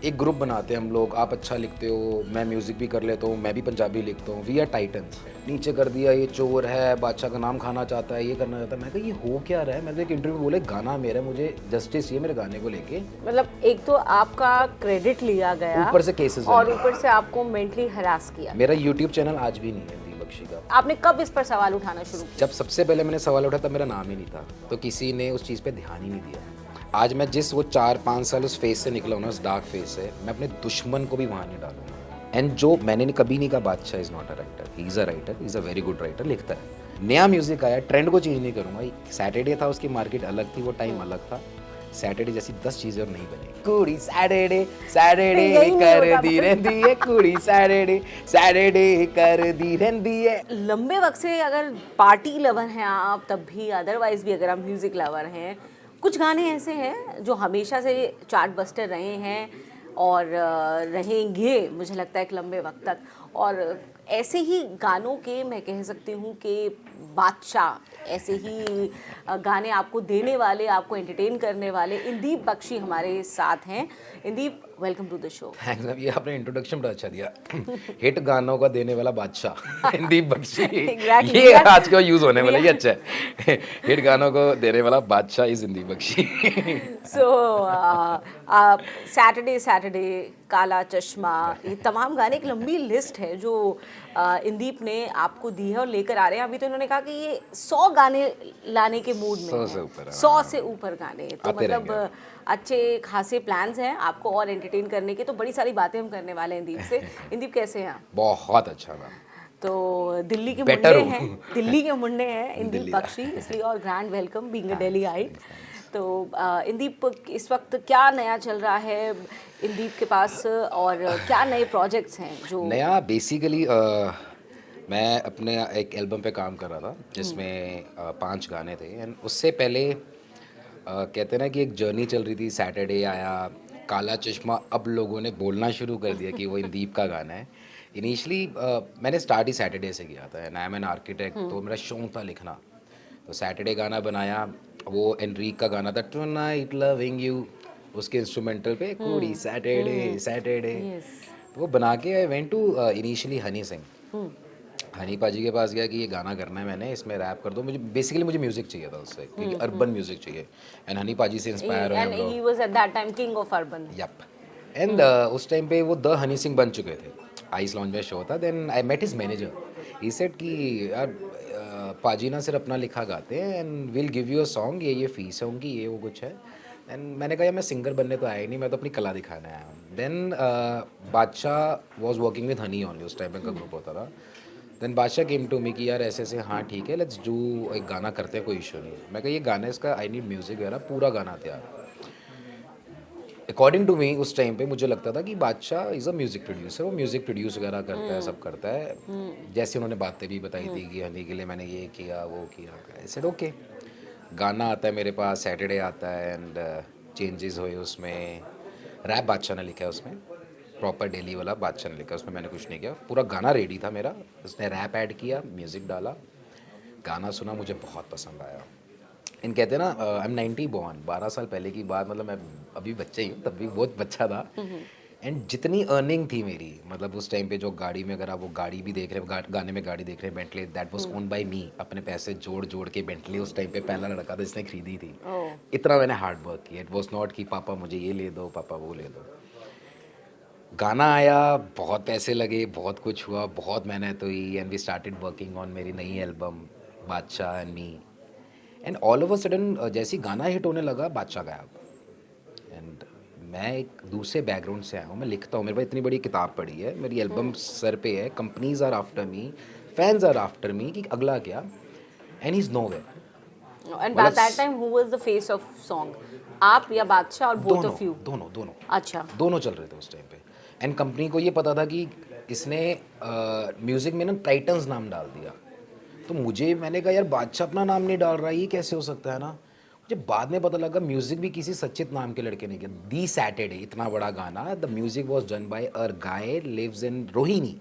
एक ग्रुप बनाते हैं हम लोग, आप अच्छा लिखते हो, मैं म्यूज़िक भी कर लेता हूँ, मैं भी पंजाबी लिखता हूँ, वी आर टाइटन्स। नीचे कर दिया ये चोर है, बादशाह का नाम खाना चाहता है, ये करना चाहता है। मैं कहा ये हो क्या रहा है। मैंने एक इंटरव्यू बोले गाना मेरा, मुझे जस्टिस चाहिए मेरे गाने को लेके। मतलब एक तो आपका क्रेडिट लिया गया ऊपर से केसेस और ऊपर से आपको मेंटली हरास किया। मेरा यूट्यूब चैनल आज भी नहीं है दीप बख्शी का। आपने कब इस पर सवाल उठाना शुरू किया? जब सबसे पहले मैंने सवाल उठाया तब मेरा नाम ही नहीं था, तो किसी ने उस चीज़ पे ध्यान ही नहीं दिया। आज मैं जिस वो 4-5 साल उस फेस से निकला हूँ ना, उस डार्क फेस से, मैं अपने दुश्मन को भी वहाँ नहीं डालूंगा। एंड जो मैंने कभी नहीं कहा बादशाह is not a writer, he is a writer, he is a very good writer, लिखता है। नया म्यूज़िक आया, ट्रेंड को चेंज नहीं करूँगा। सैटरडे था, उसकी मार्केट अलग थी, वो टाइम अलग था। सैटरडे जैसी 10 चीज़ें और नहीं बनी। कुड़ी सैटरडे सैटरडे यही नहीं कर होता दी रहती है, कुड़ी सैटरडे सैटरडे कर दी रहती है। लंबे वक्त से अगर पार्टी लवर हैं आप तब भी, अदरवाइज भी अगर आप म्यूजिक लवर हैं, कुछ गाने ऐसे हैं जो हमेशा से चार्ट बस्टर रहे हैं और रहेंगे मुझे लगता है एक लंबे वक्त तक। और ऐसे ही गानों के मैं कह सकती हूँ कि बादशाह, ऐसे ही गाने आपको देने वाले, आपको एंटरटेन करने वाले इंदीप बख्शी हमारे साथ हैं। Indeep, welcome to the show. Thanks, ये आपने इंट्रोडक्शन बड़ा अच्छा दिया। हिट गानों का देने वाला बादशाह इंदीप बख्शी। Exactly. ये आज का यूज होने वाला, ये अच्छा है। हिट गानों को देने वाला Badshah is Indeep Bakshi. So Saturday Saturday, Kala Chashma, ये तमाम गाने, एक लंबी लिस्ट है जो इंदीप ने आपको दी है और लेकर आ रहे हैं। अभी तो इन्होंने कहा कि ये 100 गाने लाने के मूड में 100 हैं। से ऊपर, 100 से ऊपर गाने, तो आते मतलब रहेंगे। अच्छे खासे प्लान्स हैं आपको और एंटरटेन करने के। तो बड़ी सारी बातें हम करने वाले हैं इंदीप से। इंदीप कैसे हैं आप? बहुत अच्छा मैम। तो दिल्ली के Better मुंडे हूँ। हैं, दिल्ली के मुंडे हैं इंदीप दिल्ली बख्शी, इसलिए और grand welcome being a Delhiite. Thanks. तो इंदीप, इस वक्त क्या नया चल रहा है इंदीप के पास और क्या नए प्रोजेक्ट्स हैं जो नया बेसिकली मैं अपने एक एल्बम पे काम कर रहा था जिसमें 5 गाने थे। एंड उससे पहले कहते हैं ना कि एक जर्नी चल रही थी। सैटरडे आया, काला चश्मा, अब लोगों ने बोलना शुरू कर दिया कि वो इंदीप का गाना है। इनिशियली मैंने स्टार्ट ही सैटरडे से किया था and I am an architect, तो मेरा शौक था लिखना। तो सैटरडे गाना बनाया, वो एनरीक का गाना था टुनाइट लविंग यू, उसके इंस्ट्रूमेंटल पे कुड़ी सैटरडे सैटरडे। यस। तो वो बना के I went to initially Honey Singh. Honey paaji के पास गया कि ये गाना करना है मैंने, इसमें रैप कर दो। मुझे बेसिकली मुझे म्यूजिक चाहिए था उससे, क्योंकि अर्बन म्यूजिक चाहिए। एंड हनी पाजी से इंस्पायर हुए एंड हम लोग। He was at that time king of urban. Yup. And उस टाइम पे वो द हनी सिंह बन चुके थे। आइस लॉन्च में शो था। Then I met his manager, he said कि यार पाजी ना सिर्फ अपना लिखा गाते हैं and will give you a song, ये फीस है उनकी, ये वो कुछ है। एंड मैंने कहा यार मैं सिंगर बनने तो आया ही नहीं, मैं तो अपनी कला दिखाने आया हूँ। देन बादशाह was working with Honey only, उस टाइम पे का ग्रुप होता था। देन बादशाह केम टू मी कि यार ऐसे ऐसे, हाँ ठीक है लेट्स डू, एक गाना करते हैं, कोई इशू नहीं। मैं कहा ये गाना इसका आई नीड म्यूजिक वगैरह, पूरा गाना तैयार। अकॉर्डिंग टू मी उस टाइम पे मुझे लगता था कि बादशाह इज़ अ म्यूज़िक प्रोड्यूसर, वो म्यूज़िक प्रोड्यूस वगैरह करता है, सब करता है। जैसे उन्होंने बातें भी बताई थी कि हनी के लिए मैंने ये किया वो किया, ऐसे ओके। गाना आता है मेरे पास, सैटरडे आता है एंड चेंजेस हुए उसमें। रैप बादशाह ने लिखा है उसमें, प्रॉपर डेली वाला बादशाह ने लिखा है उसमें, मैंने कुछ नहीं किया। पूरा गाना रेडी था मेरा, उसने रैप ऐड किया, म्यूज़िक डाला, गाना सुना, मुझे बहुत पसंद आया। इन कहते हैं ना आई एम 90 बॉर्न, 12 साल पहले की बात, मतलब मैं अभी बच्चा ही हूँ, तब भी बहुत बच्चा था। एंड जितनी अर्निंग थी मेरी, मतलब उस टाइम पे जो गाड़ी में, अगर आप वो गाड़ी भी देख रहे हैं, गाने में गाड़ी देख रहे हैं Bentley, that was own by me. अपने पैसे जोड़ जोड़ के बेंटली उस टाइम पे पहला लड़का था जिसने खरीदी थी। इतना मैंने हार्ड वर्क किया। इट वाज नॉट कि पापा मुझे ये ले दो, पापा वो ले दो। गाना आया, बहुत पैसे लगे, बहुत कुछ हुआ, बहुत मेहनत हुई and we started working on मेरी नई album Badshah and me. And all of a sudden जैसे ही गाना हिट होने लगा, बादशाह गायब। एंड मैं एक दूसरे बैकग्राउंड से आया हूँ, मैं लिखता हूँ, मेरे पास इतनी बड़ी किताब पड़ी है, मेरी एल्बम सर पे है, companies are after me, fans are after me कि अगला क्या। And he is no way. And by that time who was the face of song, आप या बादशाह और बोथ दोनों ऑफ यू? दोनों दोनों अच्छा। दोनों चल रहे थे उस टाइम पे। एंड कंपनी को ये पता था कि इसने म्यूज़िक में ना टाइटन्स नाम डाल दिया। तो मुझे, मैंने कहा यार बादशाह अपना नाम नहीं डाल रहा, ये कैसे हो सकता है ना। मुझे बाद में पता लगा म्यूज़िक भी किसी सचित नाम के लड़के ने किया। दी सैटरडे, इतना बड़ा गाना, the music was done by a guy lives in Rohini,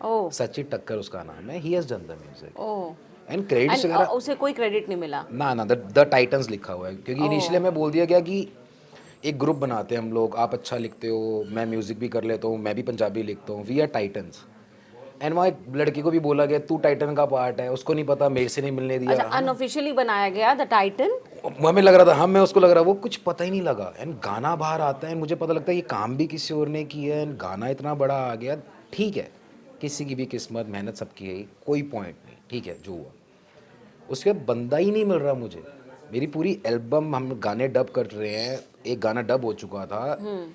oh. Sachit Takkar उसका नाम है। He has done the music oh. And credits and वगैरह उसे कोई क्रेडिट नहीं मिला? ना द टाइटन्स लिखा हुआ है, क्योंकि इनिशियली मैं बोल दिया गया कि एक ग्रुप बनाते हैं हम लोग, आप अच्छा लिखते हो, मैं म्यूज़िक भी कर लेता हूँ, मैं भी पंजाबी लिखता हूँ, वी आर टाइटन्स। एंड वहाँ एक लड़की को भी बोला गया तू टाइटन का पार्ट है, उसको नहीं पता, मेरे से नहीं मिलने अच्छा, दिया। अनऑफिशियली बनाया गया द टाइटन। हमें लग रहा था, हम मैं उसको लग रहा वो कुछ पता ही नहीं लगा। एंड गाना बाहर आता है, मुझे पता लगता है ये काम भी किसी और ने किया है, एंड गाना इतना बड़ा आ गया। ठीक है, किसी की भी किस्मत, मेहनत सबकी है, कोई पॉइंट नहीं, ठीक है जो हुआ। उसके बाद बंदा ही नहीं मिल रहा मुझे। मेरी पूरी एल्बम हम गाने डब कर रहे हैं, एक गाना डब हो चुका था,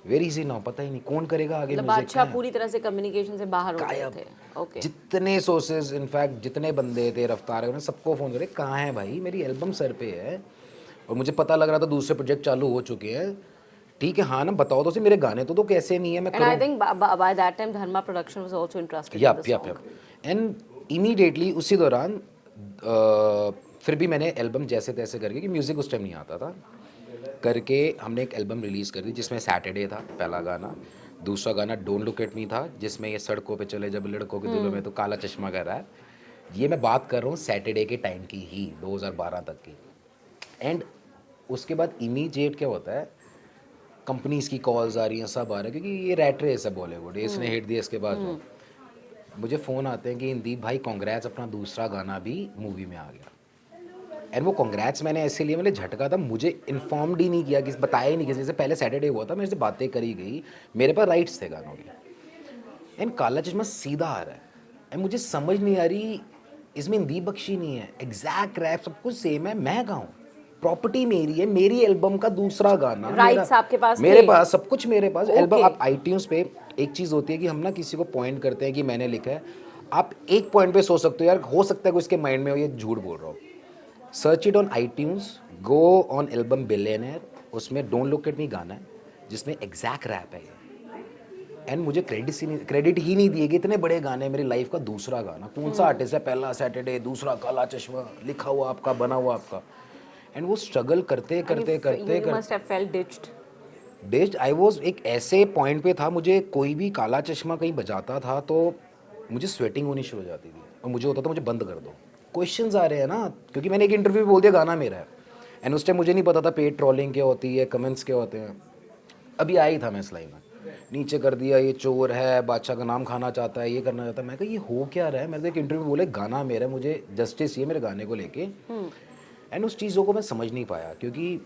वेरी इजी नाउ, पता ही नहीं कौन करेगा आगे मतलब म्यूजिक बादशाह का। पूरी तरह से कम्युनिकेशन से बाहर हो गए गायब। थे। ओके। जितने सोर्सेज, इनफैक्ट जितने बंदे थे, रफ्तार है, सबको फ़ोन करे कहाँ है भाई, मेरी एल्बम सर पे है। और मुझे पता लग रहा था दूसरे प्रोजेक्ट चालू हो चुके हैं। ठीक है, हाँ ना, बताओ तो सही, मेरे गाने तो कैसे नहीं है, मैं एंड आई करूँ। Think by that time Dharma production was also interested in the yup yup song. Yup. And immediately उसी दौरान फिर भी मैंने एल्बम जैसे तैसे करके, कि म्यूज़िक उस टाइम नहीं आता था, करके हमने एक एल्बम रिलीज़ कर दी जिसमें सैटरडे था पहला गाना, दूसरा गाना डोंट लुक एट मी था जिसमें ये सड़कों पे चले जब लड़कों के दिलों में तो काला चश्मा कर रहा है। ये मैं बात कर रहा हूँ सैटरडे के टाइम की ही, 2012 तक की। एंड उसके बाद इमीडिएट क्या होता है, कंपनीज की कॉल्स आ रही हैं, सब आ रहे हैं, क्योंकि ये रैट रेस है बॉलीवुड, इसने हिट दिया इसके बाद मुझे फ़ोन आते हैं कि इंदीप भाई कांग्रेट्स, अपना दूसरा गाना भी मूवी में आ गया। एंड वो कांग्रेट्स मैंने ऐसे लिए, मैंने झटका था, मुझे इन्फॉर्म्ड ही नहीं किया, किसी बताया ही नहीं किसी से। पहले सैटरडे हुआ था, मेरे से बातें करी गई, मेरे पास राइट्स थे गानों के। एंड काला चश्मा सीधा आ रहा है, एंड मुझे समझ नहीं आ रही, इसमें इंदीप बख्शी नहीं है, एग्जैक्ट रैप सब कुछ सेम है, मैं गाऊँ, प्रॉपर्टी मेरी है, मेरी एल्बम का दूसरा गाना राइट्स आपके पास मेरे थे? पास सब कुछ मेरे पास। Album Okay. आप आईट्यून्स पे, एक चीज़ होती है कि हम ना किसी को पॉइंट करते हैं कि मैंने लिखा है, आप एक पॉइंट पे सोच सकते हो यार, हो सकता है कोई इसके माइंड में हो ये झूठ बोल रहा हो। Search it on iTunes, go on album billionaire, उसमें डोंट लुक एट मी गाना है जिसमें एग्जैक्ट रैप है। एंड मुझे क्रेडिट ही नहीं दिए कि इतने बड़े गाने, मेरी लाइफ का दूसरा गाना, कौन सा आर्टिस्ट है, पहला सैटरडे, दूसरा काला चश्मा, लिखा हुआ आपका, बना हुआ आपका। एंड वो स्ट्रगल करते करते करते You must have felt ditched. That's I was एक ऐसे पॉइंट पे था, मुझे कोई भी काला चश्मा कहीं बजाता था तो मुझे स्वेटिंग होनी शुरू हो जाती थी, और मुझे होता था मुझे बंद कर दो, क्वेश्चंस आ रहे हैं ना, क्योंकि मैंने एक इंटरव्यू में बोल दिया गाना मेरा है। एंड उस टाइम मुझे नहीं पता था पेड ट्रोलिंग क्या होती है, कमेंट्स क्या होते हैं, अभी आई था मैं इस लाइन में, नीचे कर दिया ये चोर है, बादशाह का नाम खाना चाहता है, ये करना चाहता है। मैं कहा ये हो क्या रहा है, मैंने एक इंटरव्यू में बोले गाना मेरा है, मुझे जस्टिस ये मेरे गाने को लेके। एंड उस चीज़ों को मैं समझ नहीं पाया, क्योंकि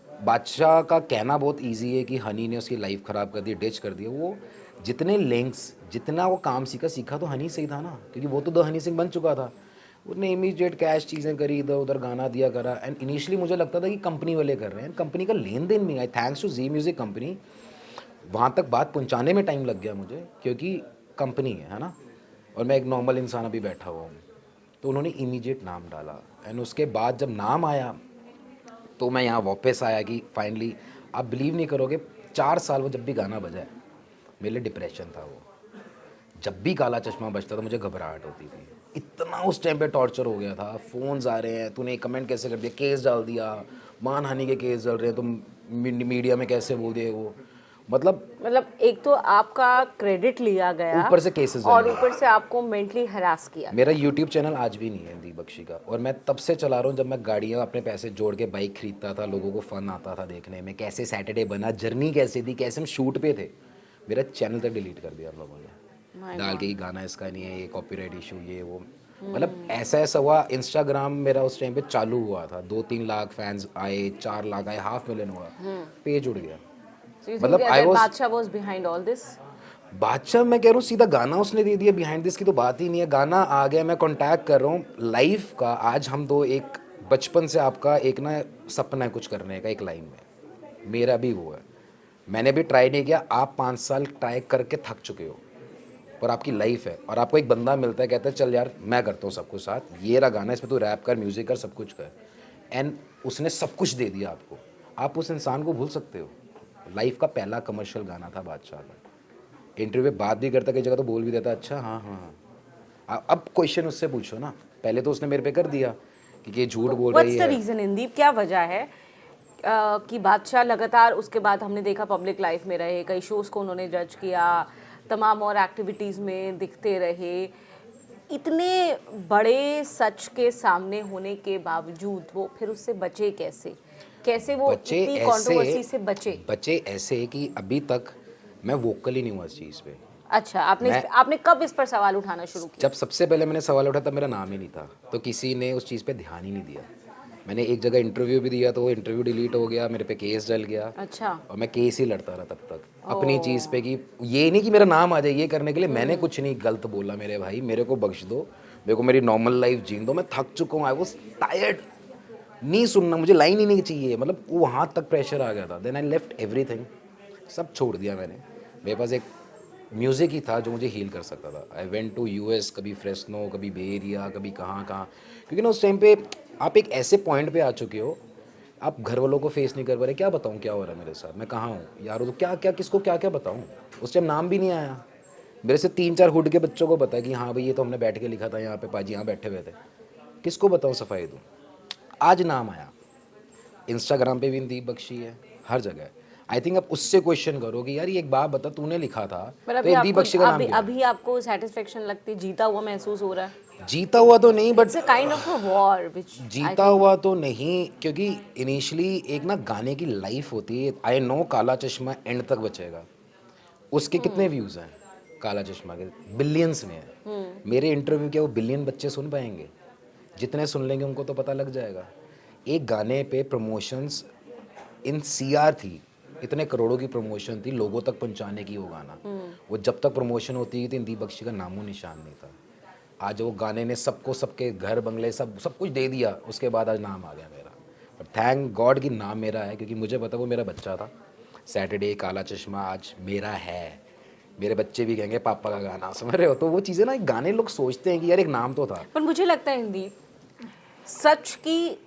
बादशाह का कहना बहुत इजी है कि हनी ने उसकी लाइफ ख़राब कर दी, डिच कर दिया। वो जितने लिंक्स, जितना वो काम सीखा तो हनी से ही था ना, क्योंकि वो तो द हनी सिंह बन चुका था। उसने इमीडिएट कैश चीज़ें करी, इधर उधर गाना दिया करा। एंड इनिशियली मुझे लगता था कि कंपनी वाले कर रहे हैं, कंपनी का लेन देन नहीं आई, thanks to Zee music company, वहाँ तक बात पहुँचाने में टाइम लग गया मुझे, क्योंकि कंपनी है ना, और मैं एक नॉर्मल इंसान अभी बैठा हुआ हूँ। तो उन्होंने इमीडिएट नाम डाला, एंड उसके बाद जब नाम आया तो मैं यहाँ वापस आया कि फाइनली, आप बिलीव नहीं करोगे, 4 साल वो जब भी गाना बजा है, मेरे लिए डिप्रेशन था वो। जब भी काला चश्मा बजता था मुझे घबराहट होती थी, इतना उस टाइम पे टॉर्चर हो गया था। फ़ोन्स आ रहे हैं, तूने कमेंट कैसे कर दिया, केस डाल दिया, मानहानि के केस डाल रहे हैं, तुम मीडिया में कैसे बोल दिए वो, मतलब एक तो आपका क्रेडिट लिया गया, ऊपर से केसेस और ऊपर से आपको मेंटली हरास किया। मेरा यूट्यूब चैनल आज भी नहीं है दीप बख्शी का, और मैं तब से चला रहा हूँ जब मैं गाड़ियाँ अपने पैसे जोड़ के बाइक खरीदता था, लोगों को फन आता था देखने में, कैसे सैटरडे बना, जर्नी कैसे थी, कैसे हम शूट पे थे। मेरा चैनल तक डिलीट कर दिया हम लोगों ने, डाल के ही गाना इसका नहीं है, ये कॉपीराइट इशू, ये वो, मतलब ऐसा ऐसा हुआ। इंस्टाग्राम मेरा उस टाइम पे चालू हुआ था, 2-3 लाख फैंस आए, 4 लाख आए, 500,000 हुआ, पेज उड़ गया। मतलब बादशाह वाज बिहाइंड ऑल दिस। बादशाह, मैं कह रहा हूँ सीधा गाना उसने दे दिया, बिहाइंड दिस की तो बात ही नहीं है, गाना आ गया, मैं कॉन्टैक्ट कर रहा हूँ लाइफ का। आज हम दो एक बचपन से आपका एक ना सपना है कुछ करने का, एक लाइन में मेरा भी वो है, मैंने भी ट्राई नहीं किया, आप 5 साल ट्राई करके थक चुके हो, और आपकी लाइफ है, और आपको एक बंदा मिलता है, कहता है चल यार मैं करता हूँ सब कुछ साथ, ये रहा गाना, इसमें तू रैप कर, म्यूज़िक कर, सब कुछ कर। एंड उसने सब कुछ दे दिया आपको, आप उस इंसान को भूल सकते हो। लाइफ का पहला कमर्शियल गाना था बादशाह का, इंटरव्यू में बात भी करता, कई जगह तो बोल भी देता, अच्छा हाँ हाँ हाँ। अब क्वेश्चन उससे पूछो ना, पहले तो उसने मेरे पे कर दिया कि ये झूठ बोल रही व्हाट्स द है। रीजन इंदीप, क्या वजह है कि बादशाह लगातार उसके बाद हमने देखा पब्लिक लाइफ में रहे, कई शोज को उन्होंने जज किया, तमाम और एक्टिविटीज़ में दिखते रहे, इतने बड़े सच के सामने होने के बावजूद वो फिर उससे बचे कैसे? कैसे वो बच्चे इतनी ऐसे कंट्रोवर्सी से बचे? बच्चे ऐसे कि अभी तक मैं वोकल ही नहीं हुआ इस चीज़ पे। अच्छा, आपने मैं- आपने कब इस पर सवाल उठाना शुरू किया? जब सबसे पहले मैंने सवाल उठाया तब मेरा नाम ही नहीं था, तो किसी ने उस चीज़ पे ध्यान ही नहीं दिया। मैंने एक जगह इंटरव्यू भी दिया तो वो इंटरव्यू डिलीट हो गया, मेरे पे केस डल गया अच्छा। और मैं केस ही लड़ता रहा तब तक अपनी चीज़ पे कि ये नहीं कि मेरा नाम आ जाए ये करने के लिए। मैंने कुछ नहीं गलत बोला मेरे भाई, मेरे को बख्श दो, मेरे को मेरी नॉर्मल लाइफ जीने दो, मैं थक चुका हूँ, आई वॉज टायर्ड। नहीं सुनना, मुझे लाइन ही नहीं चाहिए, मतलब वहाँ तक प्रेशर आ गया था। देन आई लेफ्ट एवरीथिंग, सब छोड़ दिया मैंने। मेरे पास एक म्यूज़िक ही था जो मुझे हील कर सकता था। आई वेंट टू यूएस, कभी फ्रेस्नो, कभी बे एरिया, कभी कहाँ कहाँ, क्योंकि ना उस टाइम पे आप एक ऐसे पॉइंट पे आ चुके हो, आप घर वालों को फेस नहीं कर पा रहे। क्या बताऊँ क्या हो रहा है मेरे साथ, मैं कहाँ हूँ यार, तो क्या क्या किसको क्या क्या बताऊँ। उस टाइम नाम भी नहीं आया मेरे से। 3-4 हुड के बच्चों को पता कि हाँ भाई ये तो हमने बैठ के लिखा था यहाँ पे, पाजी यहाँ बैठे हुए थे। किसको बताऊँ सफाई दूँ। आज नाम आया, इंस्टाग्राम पे भी दीप बख्शी है, हर जगह। आई थिंक अब उससे क्वेश्चन करो कि यार ये एक बात बता, तूने लिखा था पर तो ये दीप बख्शी का नाम क्यों है? अभी आपको सेटिस्फेक्शन लगती, जीता हुआ महसूस हो रहा है? जीता हुआ तो नहीं, but it's a kind of a war which जीता हुआ तो नहीं, क्योंकि इनिशियली एक ना गाने की लाइफ होती है। आई नो काला चश्मा एंड तक बचेगा, उसके कितने व्यूज़ हैं काला चश्मा के, बिलियंस में है। मेरे इंटरव्यू के वो बिलियन बच्चे सुन पाएंगे? जितने सुन लेंगे उनको तो पता लग जाएगा। एक गाने पे प्रमोशंस इन सीआर थी, इतने करोड़ों की प्रमोशन थी लोगों तक पहुंचाने की। वो गाना वो जब तक प्रमोशन होती थी दीप बख्शी का नामो निशान नहीं था। आज वो गाने ने सबको सबके घर बंगले सब कुछ दे दिया, उसके बाद आज नाम आ गया मेरा। पर थैंक गॉड कि नाम मेरा है, क्योंकि मुझे पता वो मेरा बच्चा था। सैटरडे, काला चश्मा आज मेरा है। मेरे बच्चे भी कहेंगे पापा का गाना, समझ रहे हो। तो वो चीज़ें ना, गाने लोग सोचते हैं कि यार एक नाम तो था। पर मुझे लगता है हिंदी सच की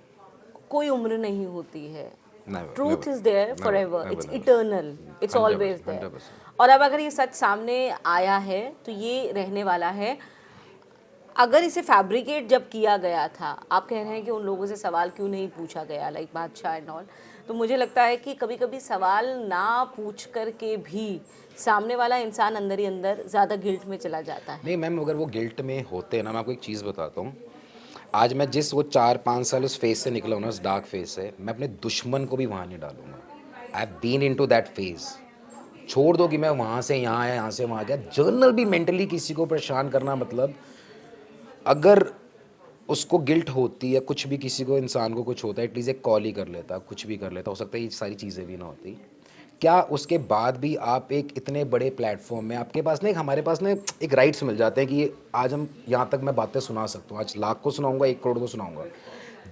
कोई उम्र नहीं होती है। Never, truth never, is there never, forever, never, it's never. Eternal, it's 100%, always there. 100%. और अब अगर ये सच सामने आया है तो ये रहने वाला है। अगर इसे फैब्रिकेट जब किया गया था, आप कह रहे हैं कि उन लोगों से सवाल क्यों नहीं पूछा गया, लाइक बादशाह एंड ऑल, तो मुझे लगता है कि कभी कभी सवाल ना पूछ करके भी सामने वाला इंसान अंदर ही अंदर ज़्यादा गिल्ट में चला जाता है। नहीं मैम, अगर वो गिल्ट में होते ना, मैं आपको एक चीज़ बताता हूँ। आज मैं जिस वो 4-5 साल उस फेज से निकला हूँ ना, उस डार्क फेज से, मैं अपने दुश्मन को भी वहाँ नहीं डालूंगा। I have been into that phase. छोड़ दो कि मैं वहाँ से यहाँ आया, यहाँ से वहाँ गया। जर्नल भी मेंटली किसी को परेशान करना, मतलब अगर उसको गिल्ट होती है, कुछ भी किसी को, इंसान को कुछ होता है, एटलीस्ट एक कॉल ही कर लेता, कुछ भी कर लेता। हो सकता है ये सारी चीज़ें भी ना होती। क्या उसके बाद भी आप एक इतने बड़े प्लेटफॉर्म में, आपके पास ना, हमारे पास ना एक राइट्स मिल जाते हैं कि ये आज हम यहाँ तक मैं बातें सुना सकता हूँ। आज 1 लाख को सुनाऊंगा, 1 करोड़ को सुनाऊंगा।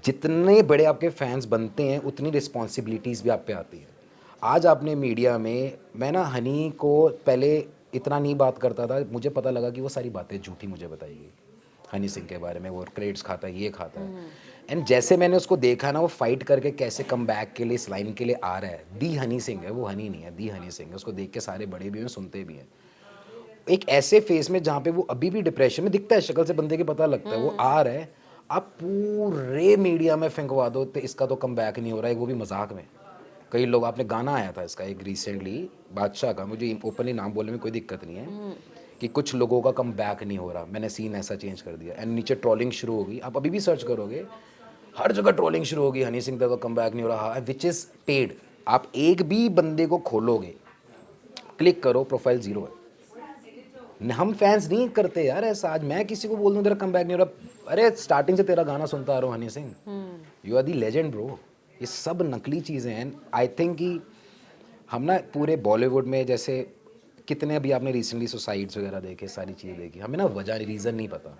जितने बड़े आपके फैंस बनते हैं उतनी रिस्पॉन्सिबिलिटीज़ भी आप पे आती है। आज आपने मीडिया में, मैं ना हनी को पहले इतना नहीं बात करता था, मुझे पता लगा कि वो सारी बातें झूठी मुझे बताई गई हनी सिंह के बारे में। वो क्रेडिट्स खाता है, ये खाता है। एंड जैसे मैंने उसको देखा ना, वो फाइट करके कैसे कम बैक के लिए, इस लाइन के लिए आ रहा है। दी हनी सिंह है वो, हनी नहीं है, दी हनी सिंह है। उसको देख के सारे बड़े भी हैं, सुनते भी हैं। एक ऐसे फेस में जहाँ पे वो अभी भी डिप्रेशन में दिखता है, शक्ल से बंदे के पता लगता है वो आ रहा है। आप पूरे मीडिया में फेंकवा दो तो इसका तो कम बैक नहीं हो रहा है, वो भी मजाक में। कई लोग, आपने गाना आया था इसका एक रिसेंटली बादशाह का, मुझे ओपनली नाम बोलने में कोई दिक्कत नहीं है, कि कुछ लोगों का कम बैक नहीं हो रहा, मैंने सीन ऐसा चेंज कर दिया। एंड नीचे ट्रोलिंग शुरू हो गई। आप अभी भी सर्च करोगे, हर जगह ट्रोलिंग शुरू होगी, हनी सिंह का कम बैक नहीं हो रहा, विच इज़ पेड। आप एक भी बंदे को खोलोगे, क्लिक करो, प्रोफाइल 0 है। हम फैंस नहीं करते यार ऐसा। आज मैं किसी को बोल दूं तेरा कम बैक नहीं हो रहा, अरे स्टार्टिंग से तेरा गाना सुनता आ रहा हूँ Honey Singh, you are the legend bro. ये सब नकली चीज़ें हैं। आई थिंक कि हम ना पूरे बॉलीवुड में, जैसे कितने अभी आपने रिसेंटली सुसाइड्स वगैरह देखे, सारी चीज़ें देखी, हमें ना वजह, रीज़न नहीं पता।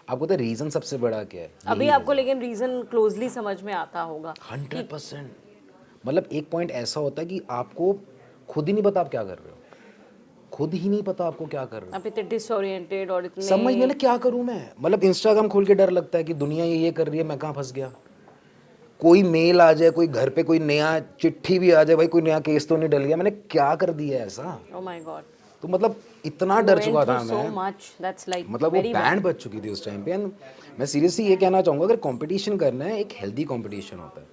आपको तो रीज़न सबसे बड़ा क्या है अभी आपको लेकिन रीजन क्लोजली समझ में आता होगा। 100%। मतलब एक पॉइंट ऐसा होता है कि आपको खुद ही नहीं पता आप क्या कर रहे हो, खुद ही नहीं पता आपको क्या कर रहे हो। आप इतने डिसओरिएंटेड और इतने समझ नहीं, क्या करूं मैं। मतलब इंस्टाग्राम खोल के डर लगता है कि दुनिया ये कर रही है, मैं कहाँ फंस गया। कोई मेल आ जाए, कोई घर पे कोई नया चिट्ठी भी आ जाए, भाई कोई नया केस तो नहीं डल गया, मैंने क्या कर दिया ऐसा। Oh my God. तो मतलब इतना डर चुका था सो मैं, मच, दैट्स लाइक मतलब वो बैंड बज चुकी थी उस टाइम पे। एंड मैं सीरियसली ये कहना चाहूँगा, अगर कंपटीशन करना है, एक हेल्दी कंपटीशन होता है।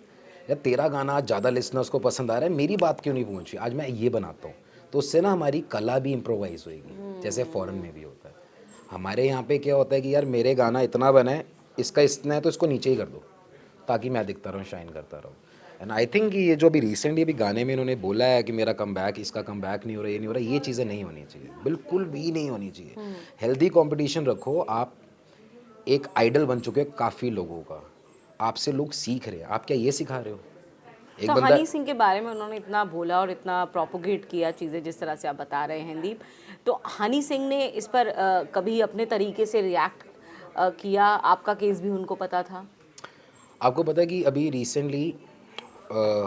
या तेरा गाना आज ज़्यादा लिसनर्स को पसंद आ रहा है, मेरी बात क्यों नहीं पहुँची, आज मैं ये बनाता हूँ, तो उससे ना हमारी कला भी इम्प्रोवाइज होएगी, जैसे फॉरेन में भी होता है। हमारे यहाँ पे क्या होता है कि यार मेरे गाना इतना बना है, इसका इतना है तो इसको नीचे ही कर दो, ताकि मैं दिखता रहूँ, शाइन करता रहूँ। एंड आई थिंक ये जो अभी रिसेंटली अभी गाने में इन्होंने बोला है कि मेरा कम बैक, इसका कम बैक नहीं हो रहा, ये नहीं हो रहा, ये चीज़ें नहीं होनी चाहिए, बिल्कुल भी नहीं होनी चाहिए। हेल्दी कंपटीशन रखो। आप एक आइडल बन चुके हो काफ़ी लोगों का, आपसे लोग सीख रहे हैं, आप क्या ये सिखा रहे हो? एक तो बंदा हनी सिंह के बारे में उन्होंने इतना बोला और इतना प्रोपोगेट किया चीज़ें जिस तरह से आप बता रहे हैं दीप, तो हनी सिंह ने इस पर कभी अपने तरीके से रिएक्ट किया? आपका केस भी उनको पता था? आपको पता है कि अभी रिसेंटली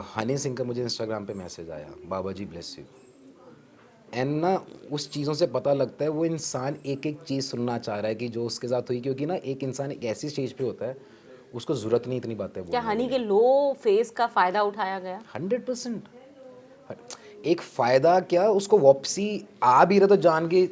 हनी सिंह का मुझे इंस्टाग्राम पे मैसेज आया, बाबा जी ब्लेस यू। एंड ना उस चीज़ों से पता लगता है वो इंसान एक एक चीज़ सुनना चाह रहा है कि जो उसके साथ हुई, क्योंकि ना एक इंसान एक ऐसी स्टेज पे होता है उसको ज़रूरत नहीं इतनी बातें क्या बोलने हनी की। के लो फेस का फायदा उठाया गया? 100%। एक फ़ायदा क्या, उसको वापसी आ भी रहा तो जान के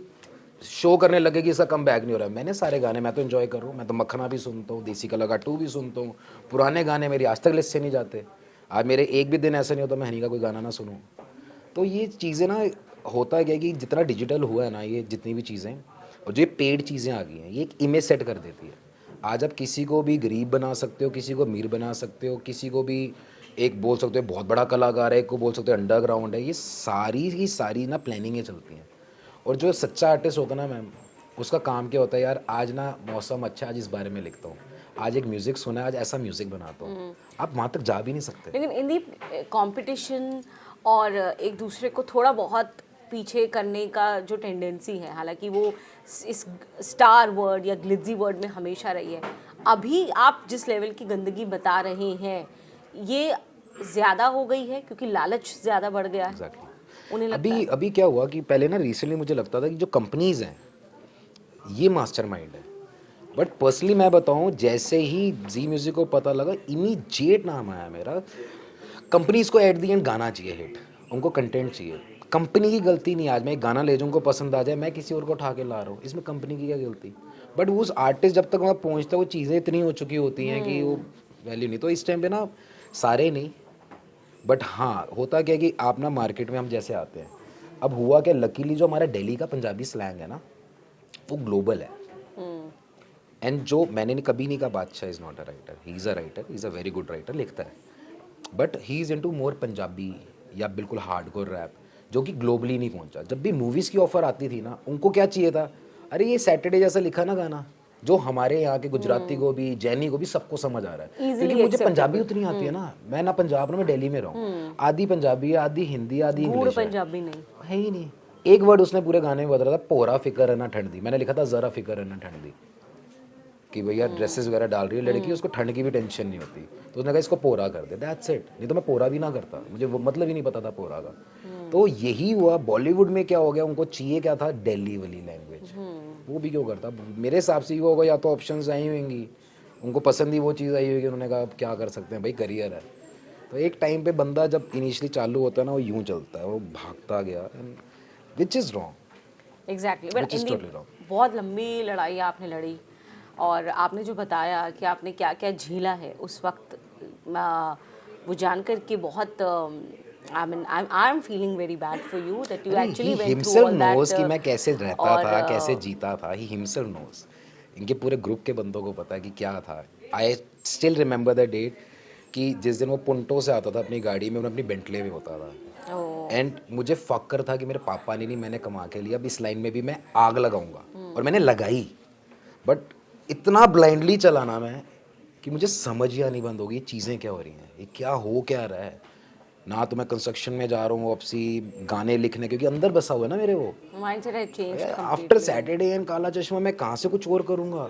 शो करने लगे कि इसका कम बैक नहीं हो रहा है। मैंने सारे गाने मैं तो एंजॉय कर रहा हूँ, मैं तो मखना भी सुनता हूँ, देसी कलाकार 2 भी सुनता हूँ, पुराने गाने मेरी आज तक लिस्ट से नहीं जाते। आज मेरे एक भी दिन ऐसा नहीं होता मैं हनी का कोई गाना ना सुनूँ। तो ये चीज़ें ना, होता है क्या कि जितना डिजिटल हुआ है ना, ये जितनी भी चीज़ें और जो ये पेड चीज़ें आ गई हैं, ये एक इमेज सेट कर देती है। आज आप किसी को भी गरीब बना सकते हो, किसी को अमीर बना सकते हो, किसी को भी एक बोल सकते हो बहुत बड़ा कलाकार है, एक को बोल सकते हो अंडरग्राउंड है। ये सारी की सारी ना प्लानिंगें चलती हैं। और जो सच्चा आर्टिस्ट होता है ना मैम, उसका काम क्या होता है, यार आज ना मौसम अच्छा है, आज इस बारे में लिखता हूँ, आज एक म्यूज़िक सुना है, आज ऐसा म्यूज़िक बनाता हूँ। आप वहाँ तक जा भी नहीं सकते। लेकिन इन दी कंपटीशन और एक दूसरे को थोड़ा बहुत पीछे करने का जो टेंडेंसी है, हालांकि वो इस स्टार वर्ड या ग्लिट्जी वर्ड में हमेशा रही है, अभी आप जिस लेवल की गंदगी बता रहे हैं ये ज़्यादा हो गई है क्योंकि लालच ज़्यादा बढ़ गया है एग्जैक्टली। उन्हें लगता अभी है। अभी क्या हुआ कि पहले ना रिसेंटली मुझे लगता था कि जो कंपनीज़ हैं ये मास्टरमाइंड है। बट पर्सनली मैं बताऊं, जैसे ही जी म्यूजिक को पता लगा, इमीडिएट नाम आया मेरा। कंपनीज को एट दी एंड गाना चाहिए हिट, उनको कंटेंट चाहिए। कंपनी की गलती नहीं, आज मैं एक गाना ले जाऊँ, उनको पसंद आ जाए, मैं किसी और को उठा के ला रहा हूँ, इसमें कंपनी की क्या गलती? बट उस आर्टिस्ट जब तक वहाँ पहुँचता है वो चीज़ें इतनी हो चुकी होती हैं कि वो वैल्यू नहीं। तो इस टाइम पे ना सारे नहीं, बट हाँ होता क्या है कि आप ना मार्केट में हम जैसे आते हैं, अब हुआ क्या, लकीली जो हमारा दिल्ली का पंजाबी स्लैंग है ना वो ग्लोबल है। एंड जो मैंने कभी नहीं कहा बादशाह is not a writer, he is a writer, he is a very good writer, लिखता है, but he is into more Punjabi या बिल्कुल हार्डकोर रैप जो कि ग्लोबली नहीं पहुंचा। जब भी मूवीज़ की ऑफ़र आती थी ना, उनको क्या चाहिए था, अरे ये सैटरडे जैसा लिखा ना गाना जो हमारे यहाँ के गुजराती को भी, जैनी को भी, सबको समझ आ रहा है। Easily क्योंकि मुझे acceptable। पंजाबी उतनी आती है ना, मैं ना पंजाब ना मैं दिल्ली में रहूँ, आधी पंजाबी है, आधी हिंदी, आधी गूढ़ इंग्लिश पंजाबी नहीं। है ही नहीं। एक वर्ड उसने पूरे गाने में बदला था, पोरा फिकर है ना ठंड दी, मैंने लिखा था ज़रा फिकर है ना ठंड दी, कि भैया ड्रेसेस वगैरह डाल रही है लड़की, उसको ठंड की भी टेंशन नहीं होती, तो उसने कहा इसको पोरा कर दे, दैट्स इट। नहीं तो मैं पोरा भी ना करता, मुझे वो मतलब ही नहीं पता था पोरा का। तो यही हुआ बॉलीवुड में, क्या हो गया, उनको चाहिए क्या था, दिल्ली वाली लैंग्वेज, वो भी क्यों करता। मेरे हिसाब से वो होगा, या तो ऑप्शंस आई होंगी, उनको पसंद ही वो चीज़ आई होगी, उन्होंने कहा अब क्या कर सकते हैं भाई, करियर है। तो एक टाइम पे बंदा जब इनिशियली चालू होता है ना, वो यूं चलता है, वो भागता गया, which is wrong. Exactly. Which but is in totally wrong. बहुत लंबी लड़ाई आपने लड़ी और आपने जो बताया कि आपने क्या क्या झीला है उस वक्त, वो जानकर के बहुत I am feeling very bad for you that you actually went through himself all knows that. कि मैं कैसे रहता और था, कैसे जीता था, ही हिमसेल्फ नोज। इनके पूरे ग्रुप के बंदों को पता है कि क्या था। I still remember the date कि जिस दिन वो पुंटो से आता था अपनी गाड़ी में, मैं अपनी बेंटले में होता था, एंड मुझे फक्र था कि मेरे पापा ने नहीं, मैंने कमा के लिया, अब इस लाइन में भी मैं आग लगाऊंगा, और मैंने लगाई। बट इतना ब्लाइंडली चलाना मैं कि मुझे समझ ही आनी बंद होगी, चीज़ें क्या हो रही हैं, ये क्या हो क्या रहा है। ना तो मैं कंस्ट्रक्शन में जा रहा हूँ वापसी गाने लिखने, क्योंकि अंदर बसा हुआ है ना मेरे वो। Mindset had changed after completely. Saturday and काला चश्मा मैं कहाँ से कुछ और करूँगा।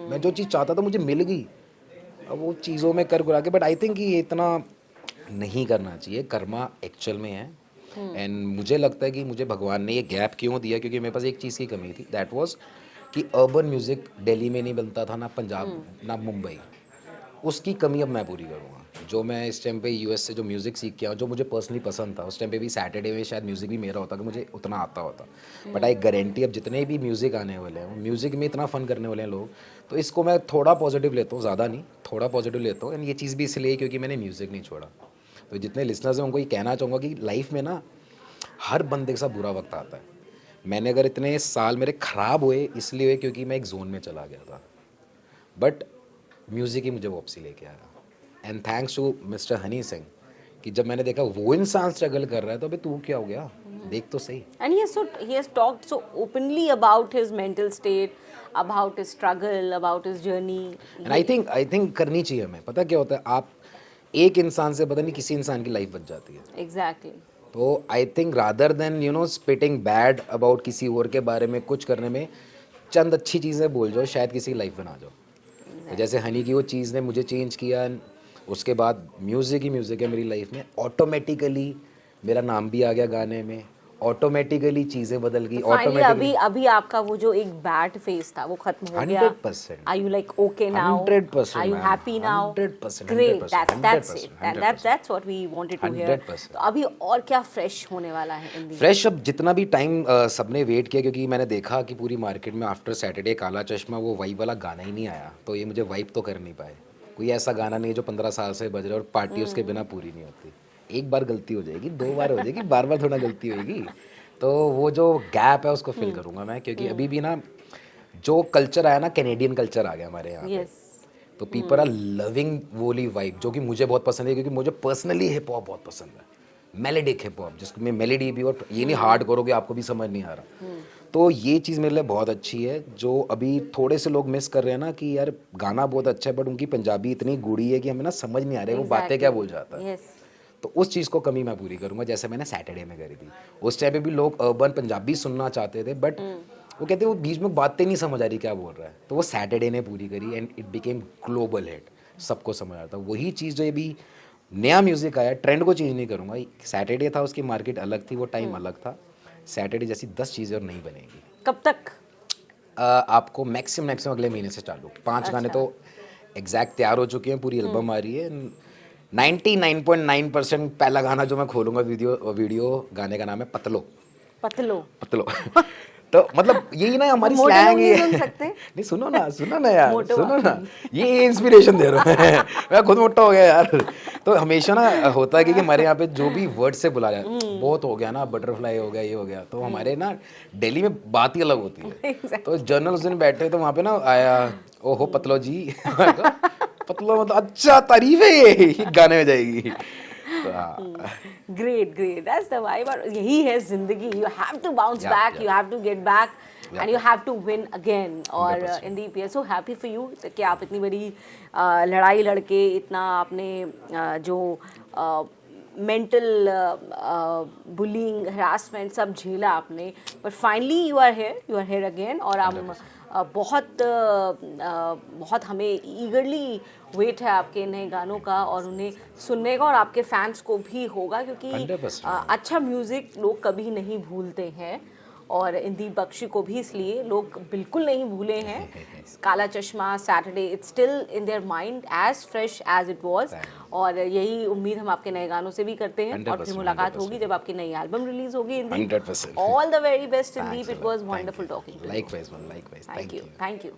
मैं जो चीज़ चाहता था मुझे मिल गई, अब वो चीज़ों में कर गुरा के। बट आई थिंक ये इतना नहीं करना चाहिए, कर्मा एक्चुअल में है। एंड मुझे लगता है कि मुझे भगवान ने ये गैप क्यों दिया, क्योंकि मेरे पास एक चीज़ की कमी थी, दैट वाज कि अर्बन म्यूज़िक दिल्ली में नहीं बनता था, ना पंजाब ना मुंबई। उसकी कमी अब मैं पूरी करूँगा। जो मैं इस टाइम पे यूएस से जो म्यूज़िक सीख के आया, जो मुझे पर्सनली पसंद था, उस टाइम पे भी सैटरडे में शायद म्यूज़िक भी मेरा होता कि मुझे उतना आता होता। बट आई गारंटी अब जितने भी म्यूज़िक आने वाले हैं, म्यूज़िक में इतना फ़न करने वाले हैं लोग, तो इसको मैं थोड़ा पॉजिटिव लेता हूँ, ज़्यादा नहीं, थोड़ा पॉजिटिव लेता हूँ। एंड ये चीज़ भी इसलिए क्योंकि मैंने म्यूज़िक नहीं छोड़ा। तो जितने लिसनर्स हैं उनको ये कहना चाहूँगा कि लाइफ में ना हर बंदे के साथ बुरा वक्त आता है। मैंने अगर इतने साल मेरे ख़राब हुए इसलिए हुए क्योंकि मैं एक जोन में चला गया था, बट म्यूज़िक ही मुझे वापसी लेके आया। And thanks to mister Honey Singh कि जब मैंने देखा वो इंसान स्ट्रगल कर रहा है तो अबे तू क्या हो गया, देख तो सही। And he has talked so openly about his mental state, about his struggle, about his journey. And I think करनी चाहिए हमें। पता क्या होता है, आप एक इंसान से पता नहीं किसी इंसान की लाइफ बच जाती है। Exactly. तो I think rather than spitting bad about किसी और के बारे में कुछ करने में, चंद अच्छी चीज़ें बोल जाओ, शायद किसी की लाइफ बना जाओ। तो जैसे हनी की वो चीज़ ने मुझे चेंज किया, उसके बाद म्यूज़िक ही म्यूज़िक है मेरी लाइफ में। ऑटोमेटिकली मेरा नाम भी आ गया गाने में, ऑटोमेटिकली चीज़ें बदल गई। Finally, अभी आपका वो जो एक बैड फेस था वो खत्म हो गया। 100%. Are you like okay now? 100%, Are you ma'am. happy now? 100%, Great. 100%, That's it. 100%. That's what we wanted to hear. 100%. तो अभी और क्या फ्रेश होने वाला है इन दिनों? फ्रेश अब जितना भी टाइम सबने वेट किया, क्योंकि मैंने देखा कि पूरी मार्केट में आफ्टर सैटरडे काला चश्मा वो वाइब वाला गाना ही नहीं आया, तो ये मुझे वाइब तो कर नहीं पाए। कोई ऐसा गाना नहीं है जो 15 साल से बज रहा है और पार्टी उसके बिना पूरी नहीं होती। एक बार गलती हो जाएगी, 2 बार हो जाएगी, बार बार थोड़ा गलती होगी। तो वो जो गैप है उसको फिल करूँगा मैं, क्योंकि अभी भी ना जो कल्चर आया ना, कैनेडियन कल्चर आ गया हमारे यहाँ पे। Yes. तो पीपल आर लविंग वोली वाइब, जो कि मुझे बहुत पसंद है, क्योंकि मुझे पर्सनली हिप हॉप बहुत पसंद है। मेलेडिक हिप हॉप जिसमें मेलेडी भी, और ये नहीं हार्ड करोगे आपको भी समझ नहीं आ रहा। तो ये चीज़ मेरे लिए बहुत अच्छी है, जो अभी थोड़े से लोग मिस कर रहे हैं ना, कि यार गाना बहुत अच्छा है बट उनकी पंजाबी इतनी गूढ़ी है कि हमें ना समझ नहीं आ रही है वो बातें क्या बोल जाता है। Yes. तो उस चीज़ को कमी मैं पूरी करूँगा, जैसे मैंने सैटरडे में करी थी। उस टाइम पे भी लोग अर्बन पंजाबी सुनना चाहते थे, बट वो कहते वो बीच में बातें नहीं समझ आ रही क्या बोल रहा है, तो वो सैटरडे ने पूरी करी and it became global hit, सबको समझ आता। वही चीज़ जो अभी नया म्यूज़िक आया, ट्रेंड को चेंज नहीं करूँगा। सैटरडे था, उसकी मार्केट अलग थी, वो टाइम अलग था। सैटरडे जैसी 10 चीज़ें और नहीं बनेगी। कब तक? आपको मैक्सिमम अगले महीने से चालू। 5 गाने तो एग्जैक्ट तैयार हो चुके हैं, पूरी एल्बम आ रही है। 99.9% पहला गाना जो मैं खोलूंगा वीडियो गाने का नाम है पतलो। पतलो। पतलो। तो मतलब यही ना हमारी मोटे स्लैंग लोग है। नहीं सुन सकते? नहीं, सुनो ना यार, मोटे सुनो ना, ये इंस्पिरेशन दे रहा हूँ। मैं खुद मोटा हो गया यार। तो हमेशा ना होता है कि हमारे यहाँ पे जो भी वर्ड से बुलाया जाता है, बहुत हो गया ना, बटरफ्लाई हो गया, ये हो गया, तो हमारे ना दिल्ली में बात ही अलग होती है। तो जर्नल उस दिन बैठे तो वहाँ पे ना आया, ओहो पतलो जी। पतलो मतलब अच्छा, तारीफ है ये गाने में जाएगी। Great, that's the vibe. और यही है जिंदगी। You have to bounce back, you have to get back, and you have to win again. और Indeep, we are so happy for you कि आप इतनी बड़ी लड़ाई लड़के, इतना आपने जो मेंटल बुलिंग, हरासमेंट सब झेला आपने, but finally you are here again. और हम बहुत हमें ईगरली वेट है आपके नए गानों का और उन्हें सुनने का, और आपके फैंस को भी होगा, क्योंकि 100%। अच्छा म्यूज़िक लोग कभी नहीं भूलते हैं, और इंदीप बख्शी को भी इसलिए लोग बिल्कुल नहीं भूले हैं। Kala Chashma, Saturday, it's still in their mind as fresh as it was. और यही उम्मीद हम आपके नए गानों से भी करते हैं, और फिर मुलाकात होगी जब आपकी नई एल्बम रिलीज होगी। Indeep, 100%। All the very best Indeep, it was wonderful talking to you. Likewise, thank you.